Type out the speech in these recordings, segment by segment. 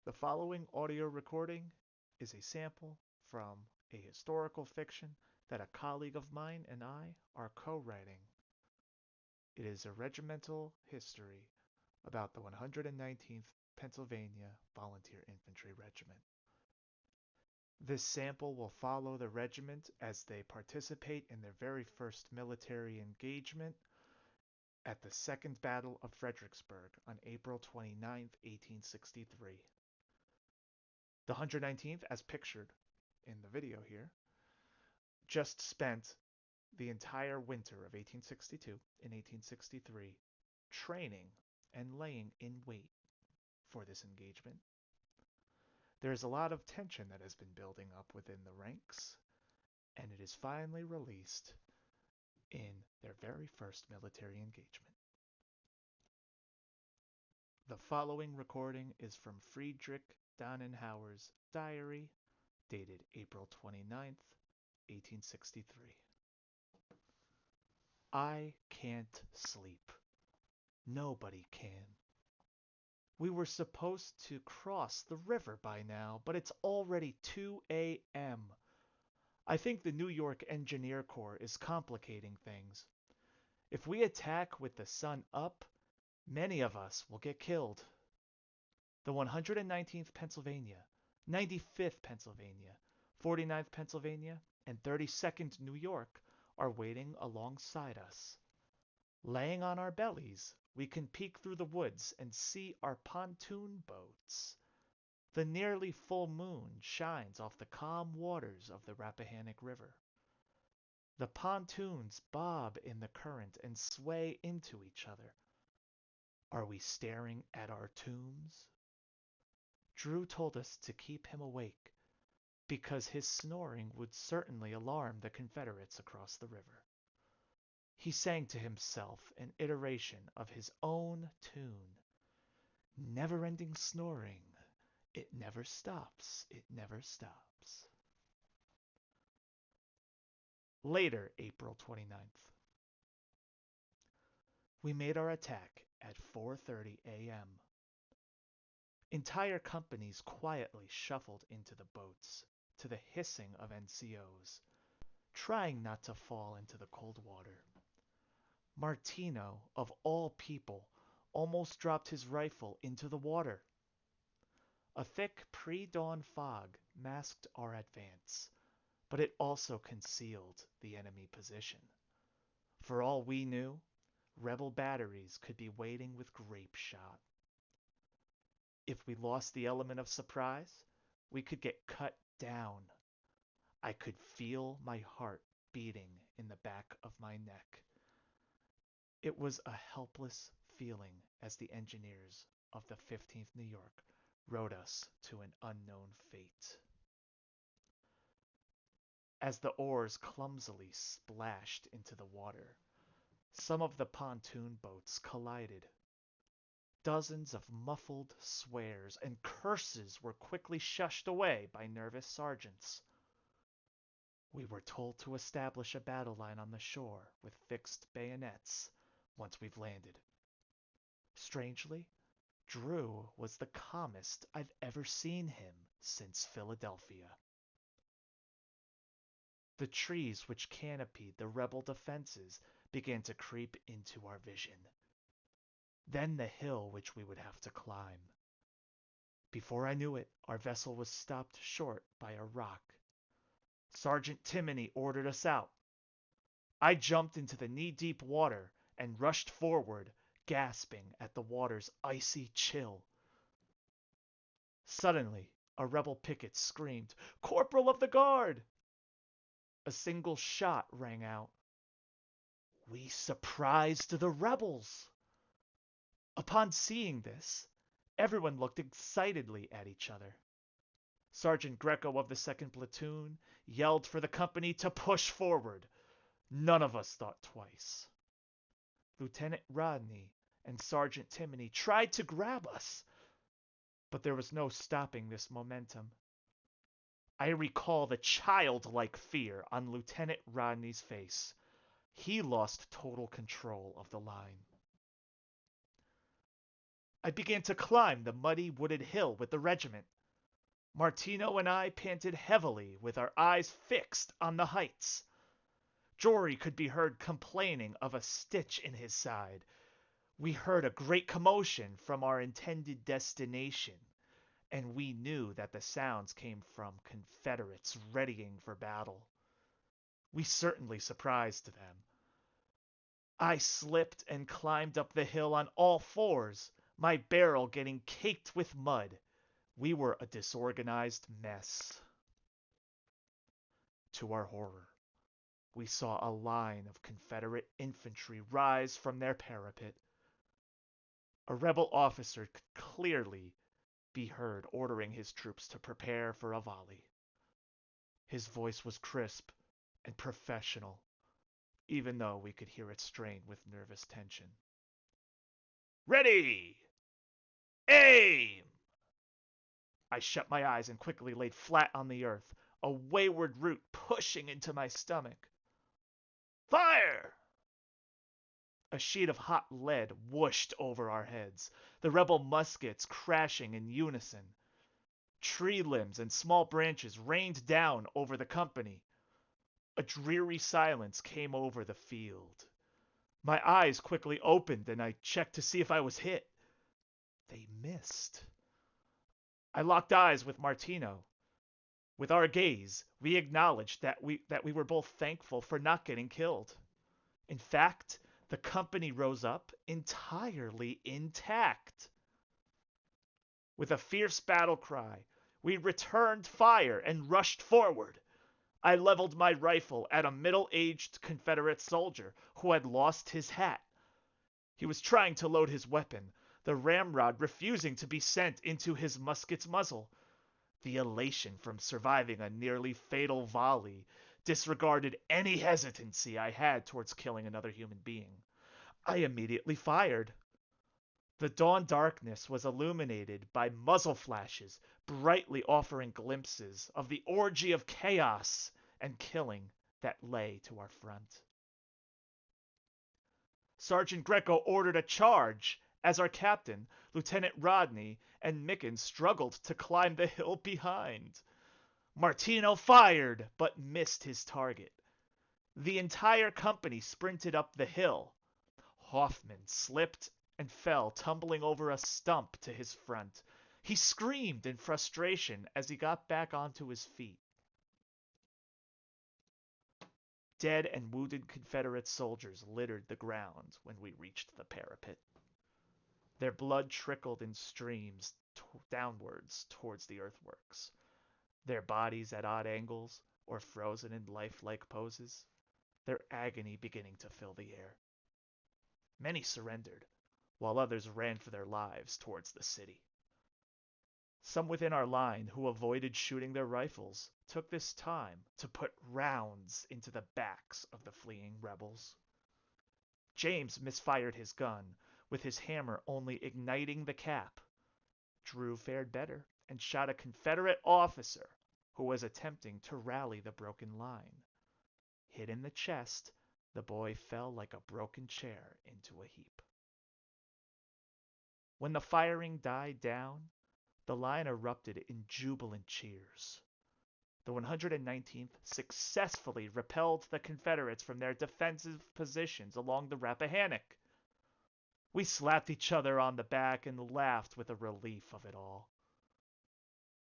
The following audio recording is a sample from a historical fiction that a colleague of mine and I are co-writing. It is a regimental history about the 119th Pennsylvania Volunteer Infantry Regiment. This sample will follow the regiment as they participate in their very first military engagement at the Second Battle of Fredericksburg on April 29, 1863. The 119th, as pictured in the video here, just spent the entire winter of 1862 and 1863 training and laying in wait for this engagement. There is a lot of tension that has been building up within the ranks, and it is finally released in their very first military engagement. The following recording is from Friedrich Dannenhauer's diary, dated April 29th, 1863. I can't sleep. Nobody can. We were supposed to cross the river by now, but it's already 2 a.m. I think the New York Engineer Corps is complicating things. If we attack with the sun up, many of us will get killed. The 119th Pennsylvania, 95th Pennsylvania, 49th Pennsylvania, and 32nd New York are waiting alongside us. Laying on our bellies, we can peek through the woods and see our pontoon boats. The nearly full moon shines off the calm waters of the Rappahannock River. The pontoons bob in the current and sway into each other. Are we staring at our tombs? Drew told us to keep him awake, because his snoring would certainly alarm the Confederates across the river. He sang to himself an iteration of his own tune. Never-ending snoring. It never stops. It never stops. Later, April 29th. We made our attack at 4:30 a.m. Entire companies quietly shuffled into the boats to the hissing of NCOs, trying not to fall into the cold water. Martino, of all people, almost dropped his rifle into the water. A thick pre-dawn fog masked our advance, but it also concealed the enemy position. For all we knew, rebel batteries could be waiting with grape shot. If we lost the element of surprise, we could get cut down. I could feel my heart beating in the back of my neck. It was a helpless feeling as the engineers of the 15th New York rowed us to an unknown fate. As the oars clumsily splashed into the water, some of the pontoon boats collided. Dozens of muffled swears and curses were quickly shushed away by nervous sergeants. We were told to establish a battle line on the shore with fixed bayonets once we've landed. Strangely, Drew was the calmest I've ever seen him since Philadelphia. The trees which canopied the rebel defenses began to creep into our vision. Then the hill which we would have to climb. Before I knew it, our vessel was stopped short by a rock. Sergeant Timoney ordered us out. I jumped into the knee-deep water and rushed forward, gasping at the water's icy chill. Suddenly, a rebel picket screamed, "Corporal of the Guard!" A single shot rang out. We surprised the rebels! Upon seeing this, everyone looked excitedly at each other. Sergeant Greco of the 2nd Platoon yelled for the company to push forward. None of us thought twice. Lieutenant Rodney and Sergeant Timoney tried to grab us, but there was no stopping this momentum. I recall the childlike fear on Lieutenant Rodney's face. He lost total control of the line. I began to climb the muddy wooded hill with the regiment. Martino and I panted heavily with our eyes fixed on the heights. Jory could be heard complaining of a stitch in his side. We heard a great commotion from our intended destination, and we knew that the sounds came from Confederates readying for battle. We certainly surprised them. I slipped and climbed up the hill on all fours, my barrel getting caked with mud. We were a disorganized mess. To our horror, we saw a line of Confederate infantry rise from their parapet. A rebel officer could clearly be heard ordering his troops to prepare for a volley. His voice was crisp and professional, even though we could hear it strain with nervous tension. Ready! Aim! I shut my eyes and quickly laid flat on the earth, a wayward root pushing into my stomach. Fire! A sheet of hot lead whooshed over our heads, the rebel muskets crashing in unison. Tree limbs and small branches rained down over the company. A dreary silence came over the field. My eyes quickly opened and I checked to see if I was hit. They missed. I locked eyes with Martino. With our gaze, we acknowledged that we were both thankful for not getting killed. In fact, the company rose up entirely intact. With a fierce battle cry, we returned fire and rushed forward. I leveled my rifle at a middle-aged Confederate soldier who had lost his hat. He was trying to load his weapon, the ramrod refusing to be sent into his musket's muzzle. The elation from surviving a nearly fatal volley disregarded any hesitancy I had towards killing another human being. I immediately fired. The dawn darkness was illuminated by muzzle flashes, brightly offering glimpses of the orgy of chaos and killing that lay to our front. Sergeant Greco ordered a charge as our captain, Lieutenant Rodney, and Mickens struggled to climb the hill behind. Martino fired, but missed his target. The entire company sprinted up the hill. Hoffman slipped and fell, tumbling over a stump to his front. He screamed in frustration as he got back onto his feet. Dead and wounded Confederate soldiers littered the ground when we reached the parapet. Their blood trickled in streams downwards towards the earthworks, their bodies at odd angles or frozen in lifelike poses, their agony beginning to fill the air. Many surrendered, while others ran for their lives towards the city. Some within our line who avoided shooting their rifles took this time to put rounds into the backs of the fleeing rebels. James misfired his gun, with his hammer only igniting the cap. Drew fared better and shot a Confederate officer who was attempting to rally the broken line. Hit in the chest, the boy fell like a broken chair into a heap. When the firing died down, the line erupted in jubilant cheers. The 119th successfully repelled the Confederates from their defensive positions along the Rappahannock. We slapped each other on the back and laughed with the relief of it all.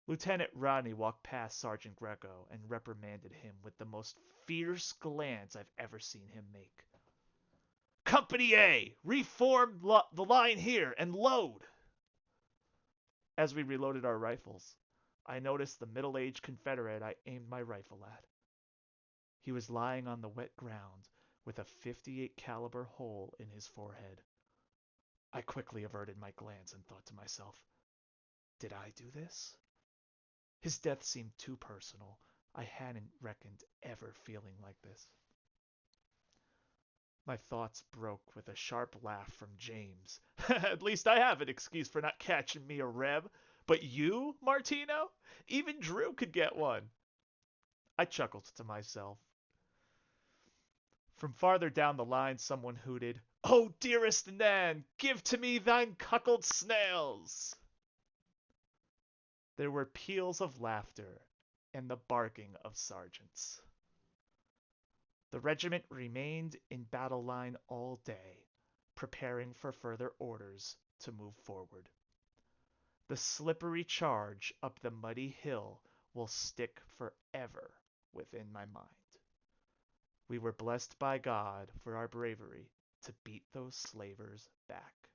Lieutenant Rodney walked past Sergeant Greco and reprimanded him with the most fierce glance I've ever seen him make. Company A, reform the line here and load! As we reloaded our rifles, I noticed the middle-aged Confederate I aimed my rifle at. He was lying on the wet ground with a .58 caliber hole in his forehead. I quickly averted my glance and thought to myself, did I do this? His death seemed too personal. I hadn't reckoned ever feeling like this. My thoughts broke with a sharp laugh from James. At least I have an excuse for not catching me a reb. But you, Martino? Even Drew could get one. I chuckled to myself. From farther down the line, someone hooted, "Oh, dearest Nan, give to me thine cuckold snails!" There were peals of laughter and the barking of sergeants. The regiment remained in battle line all day, preparing for further orders to move forward. The slippery charge up the muddy hill will stick forever within my mind. We were blessed by God for our bravery to beat those slavers back.